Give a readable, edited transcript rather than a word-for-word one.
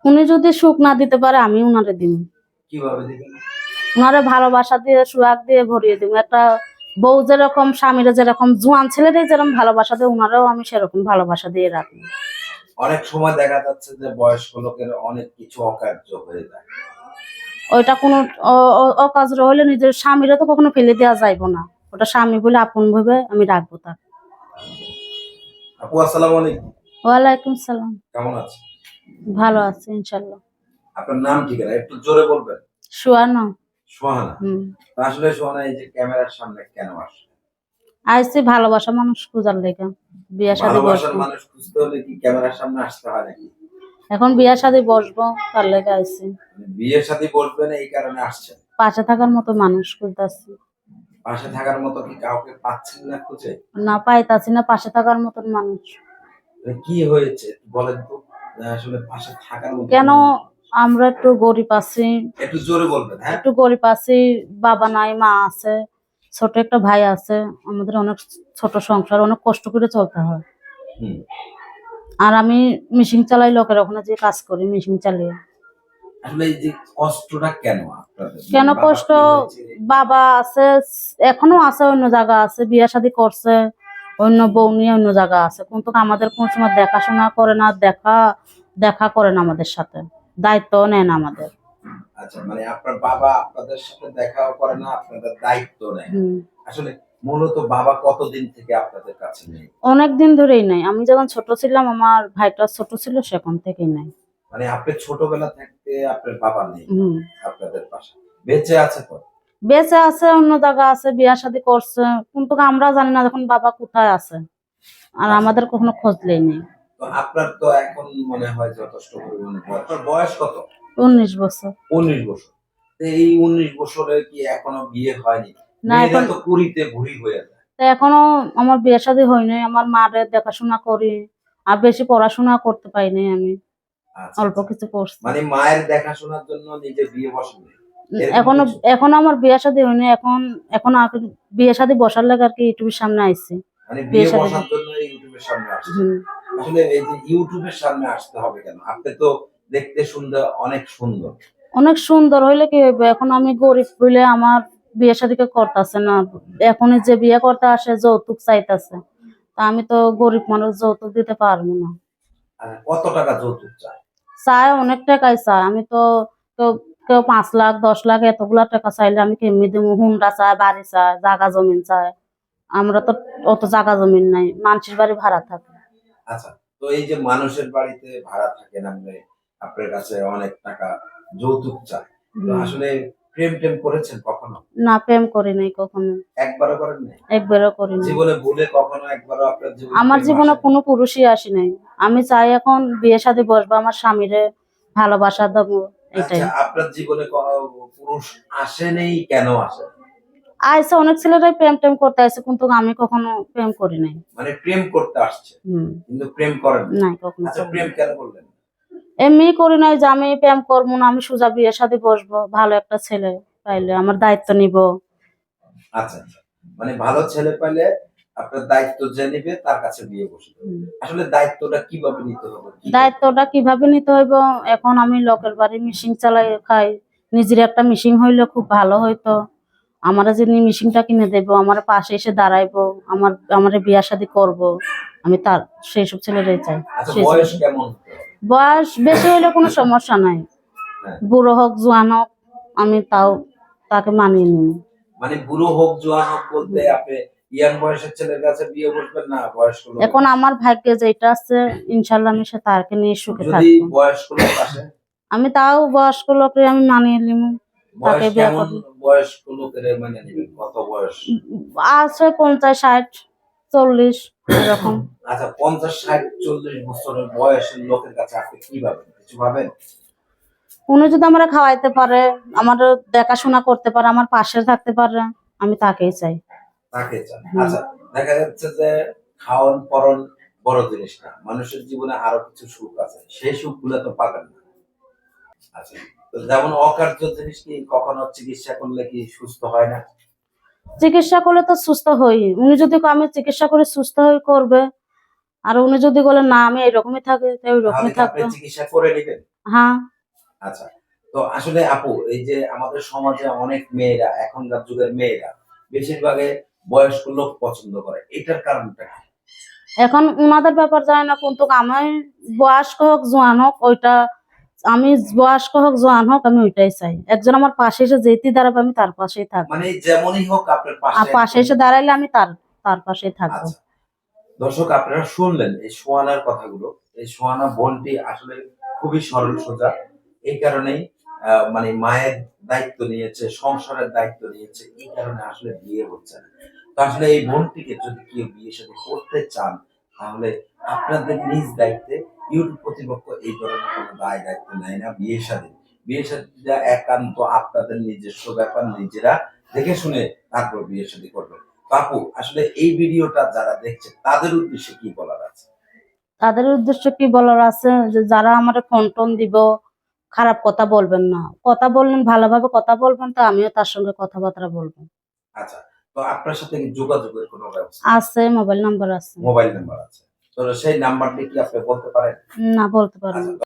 উনি যদি সুখ না দিতে পারে আমি উনারে দিব। কিভাবে দিবেন? উনারে ভালোবাসা দিয়ে সুহাগ দিয়ে ভরিয়ে দিব। একটা বউ যেরকম স্বামীরা যেরকম জোয়ান ছেলেদের যেরকম ভালোবাসা দেয় উনারাও আমি সেরকম ভালোবাসা দিয়ে রাখবো। অনেক সময় দেখা যাচ্ছে যে বয়স্ক লোকের অনেক কিছু অকার্য হয়ে যায়। ওইটা কোনো অকাজ হইলে নিজের স্বামীরা তো কখনো ফেলে দেওয়া যাইব না। ওটা স্বামী বলে আপন ভাবে আমি রাখবো তাকে। আপু আসসালামু আলাইকুম। ওয়ালাইকুম সালাম। কেমন আছেন? ভালো আছি ইনশাল্লাহ। আপনার নাম ঠিকানা একটু জোরে বলবেন। সুয়ানা। সোহানা। আসলে সোহানা এই যে ক্যামেরার সামনে কেন আসে? আইসি ভালোবাসা মানুষ খোঁজার লেগে। বিয়ে শাদী ভালোবাসার বসবো। মানুষ খুঁজতে হলে কি ক্যামেরার সামনে আসতে হয় নাকি? এখন বিয়ে শাদী বসবো তার লেগে আইসি। বিয়ের সাথে বসবেন এই কারণে আসছেন? পাশে থাকার মতো মানুষ খুঁজতেছি। পাশে থাকার মতো কি কাউকে পাচ্ছেন না খুঁজে? না পাইতাছি না পাশে থাকার মতন মানুষ। কি হয়েছে বলেন তো? আসলে পাশে থাকার মতো কেন আমরা একটু গরিব আছি। একটু জোরে বলবেন। হ্যাঁ, একটু গরিব আছি, বাবা নাই মা আছে, ছোট একটা ভাই আছে, আমাদের অনেক ছোট সংসার, অনেক কষ্ট করে চলতে হয়। আর আমি মেশিন চালাই, লোকের ওখানে যে কাজ করি মেশিন চালিয়ে। আসলে এই যে কষ্টটা কেন আপনাদের? কেন কষ্ট? বাবা আছে, এখনো আছে, অন্য জায়গা আছে, বিয়ে শাদী করছে, অন্য বউ নিয়ে অন্য জায়গা আছে, কিন্তু আমাদের কোন সময় দেখাশোনা করে না, দেখা করে না আমাদের সাথে, দায়িত্ব নেয় না আমাদের। আচ্ছা, মানে আপনার বাবা আপনাদের সাথে দেখাও করে না, আপনাদের দায়িত্ব নেয়। আসলে মূলত বাবা কতদিন থেকে আপনাদের কাছে নেই? অনেকদিন ধরেই নাই। আমি যখন ছোট ছিলাম, আমার ভাইটা ছোট ছিল, সেখান থেকেই নাই। মানে আপনি ছোটবেলা থাকতে আপনার বাবা নেই আপনাদের পাশে? বেঁচে আছে তো? বেঁচে আছে, অন্য জায়গা আছে, বিয়ে শাদী করছে, কিন্তু আমরা জানি না যখন বাবা কোথায় আছে, আর আমাদের কখনো খোঁজ নেই। তো আপনার তো এখন মনে হয় যথেষ্ট পরিমাণে বয়স। আপনার বয়স কত? 19 বছর। 19 বছর। এই 19 বছরে কি এখনো বিয়ে হয়নি? না, এখন তো কুড়িতে বুড়ি হয়ে যায়। এখনো আমার বিয়ে শাদী হয়নি। আমার মারে দেখাশোনা করি, আর বেশি পড়াশোনা করতে পাইনি আমি। অল্প কিছু করছি। মানে মায়ের দেখাশোনার জন্য নিজে বিয়ে বসেন? এখনো আমার বিয়ে শাদী হয়নি। এখন বিয়ে শাদী বসার লাগে আর কি ইউটিউবের সামনে আইছি। মানে বিয়ে বসার জন্য ইউটিউবের সামনে আসছে। আসলে এই যে ইউটিউবের সামনে আসতে হবে কেন? আপনি তো দেখতে সুন্দর, অনেক সুন্দর। অনেক সুন্দর হইলে কি হইবে? এখন আমি গরিব বলে আমার বিয়ে শাদীকে করতেছে না। এখন যে বিয়ে করতে আসে যৌতুক চাইতেছে, তা আমি তো গরিব মানুষ, যৌতুক দিতে পারবো না। কত টাকা যৌতুক চায়? চায় অনেক টাকাই চায়। আমি তো কেউ 5 লাখ 10 লাখ এতগুলা টাকা চাইলে আমি কেমনি দেবো? হুন্ডা চায়, বাড়ি চায়, জায়গা জমিন চায়। আমরা তো অত জায়গা জমিন নাই, মানুষের বাড়ি ভাড়া থাকে। আচ্ছা, তো এই যে মানুষের বাড়িতে ভাড়া থাকেন আপনি, আপনার কাছে অনেক টাকা যৌতুক চায়, তো আসলে প্রেম করেছেন কখনো? না, প্রেম করি নাই কখনো। একবারও করেন নাই? একবারও করি নাই। জীবনে ভুলে কখনো একবারও আপনার জীবনে? আমার জীবনে কোনো পুরুষই আসে নাই। আমি চাই এখন বিয়ে শাদী বসবো, আমার স্বামীরে ভালোবাসা দেবো, এটাই। আচ্ছা, আপনার জীবনে পুরুষ আসে নেই, কেন আসে? আইসে, অনেক ছেলেরাই প্রেম করতে আসে, কিন্তু আমি কখনো প্রেম করি নাই। মানে প্রেম করতে আসছে কিন্তু প্রেম করেন নাই কখনো। আচ্ছা, প্রেম কেন করলেন? এমনি করি নাই যে আমি প্রেম করবো না, আমি সোজা বিয়ে শাদী বসবো, ভালো একটা ছেলে পাইলে আমার দায়িত্ব নিব। আচ্ছা, মানে ভালো ছেলে পাইলে আপনার দায়িত্ব যে নিবে তার কাছে বিয়ে বসবে। আসলে দায়িত্বটা কিভাবে নিতে হবে? দায়িত্বটা কিভাবে নিতে হইব? এখন আমি লোকের বাড়ি মেশিন চালাই খাই, নিজের একটা মেশিন হইলে খুব ভালো হইতো। আমারা যিনি মেশিনটা কিনে দেবো, আমার পাশে এসে দাঁড়াইবো, আমার বিয়ে শাদী করবো, আমি তার সেই সব ছেলেরাই চাই। বয়স কেমন? বয়স বেশি হইলে কোনো সমস্যা নাই, বুড়ো হোক জোয়ান হোক, আমি তাকে মানিয়ে নিব। মানে বুড়ো হোক জোয়ান হোক বলতে আপনি ইয়াং বয়সের ছেলের কাছে বিয়ে বসবেন না বয়স্ক লোক? এখন আমার ভাগ্যে যেটা আছে ইনশাআল্লাহ আমি তাকে নিয়ে সুখে থাকবো। যদি বয়স্ক লোক আসে? আমি তাও বয়স্ক লোকে আমি মানিয়ে নিব। তাকে বিয়ে করব। বয়স্ক লোকের মানিয়ে নেবেন? কত বয়স আছে? 50 60 40 এরকম। আচ্ছা, 50 60 40 বছরের বয়সের লোকের কাছে আপনি কি ভাবেন? কিছু ভাবেন? উনি যদি আমরা খাওয়াইতে পারে, আমার দেখাশোনা করতে পারে, আমার পাশে থাকতে পারে, আমি তাকেই চাই। তাকে চান? আচ্ছা, দেখা যাচ্ছে যে খাওয়ান পরন বড় জিনিস না, মানুষের জীবনে আরো কিছু সুখ আছে, সেই সুখগুলো তো পাবেন না। আচ্ছা, তো যেমন অকার্য জিনিস কি কখনো চিকিৎসা করলে কি সুস্থ হয় না? চিকিৎসা করলে তো সুস্থ হই। উনি যদি আমি চিকিৎসা করে সুস্থ হই করবে, আর উনি যদি বলে না আমি এইরকমই থাকি, তাই ওইরকমই থাকবে। চিকিৎসা করে নেবেন? হ্যাঁ। আচ্ছা, তো আসলে আপু এই যে আমাদের সমাজে অনেক মেয়েরা, এখনকার যুগের মেয়েরা বেশিরভাগে বয়স্ক লোক পছন্দ করে, এটার কারণটা কি? এখন উনাদের ব্যাপার যায় না, কিন্তু আমি বয়স্ক হোক জোয়ান হোক ওইটা, আমি বয়স্ক হোক জোয়ান হোক আমি ওইটাই চাই। একজন আমার পাশে এসে যেতেই দাঁড়াবে আমি তার পাশেই থাকবো। মানে যেমনই হোক আপনার আর পাশে পাশে একজন। এসে দাঁড়াইলে আমি তার তার পাশেই থাকবো। আচ্ছা, দর্শক আপনারা শুনলেন এই সোহানার কথাগুলো। এই সোহানা বোনটি আসলে খুবই সরল সোজা। এই কারণেই মানে মায়ের দায়িত্ব নিয়েছে, সংসারের দায়িত্ব নিয়েছে। এই কারণে আসলে বিয়ে হচ্ছে না। তো আসলে এই বোনটিকে যদি কেউ বিয়ে শাদী করতে চান, তাহলে আপনাদের নিজ দায়িত্বে, ইউটিউব কর্তৃপক্ষ এই ধরনের কোনো দায় দায়িত্ব নেয় না বিয়ে শাদী। বিয়ে শাদীটা একান্ত আপনাদের নিজস্ব ব্যাপার, নিজেরা দেখে শুনে তারপর বিয়ে শাদী করবেন। আপু আসলে এই ভিডিওটা যারা দেখছে তাদের উদ্দেশ্যে কি বলার আছে? তাদের উদ্দেশ্য কি বলার আছে, যে যারা আমার ফোন টোন দিব খারাপ কথা বলবেন না, কথা বললেন ভালোভাবে কথা বলবেন, তো আমিও তার সঙ্গে কথাবার্তা বলবো। আচ্ছা, তো আপনার সাথে কি যোগাযোগের কোনো ব্যবস্থা? আছে, মোবাইল নাম্বার আছে। মোবাইল নাম্বার আছে। তো সেই নাম্বারটি কি আপনি বলতে পারেন? না, বলতে পারবো আচ্ছা। না।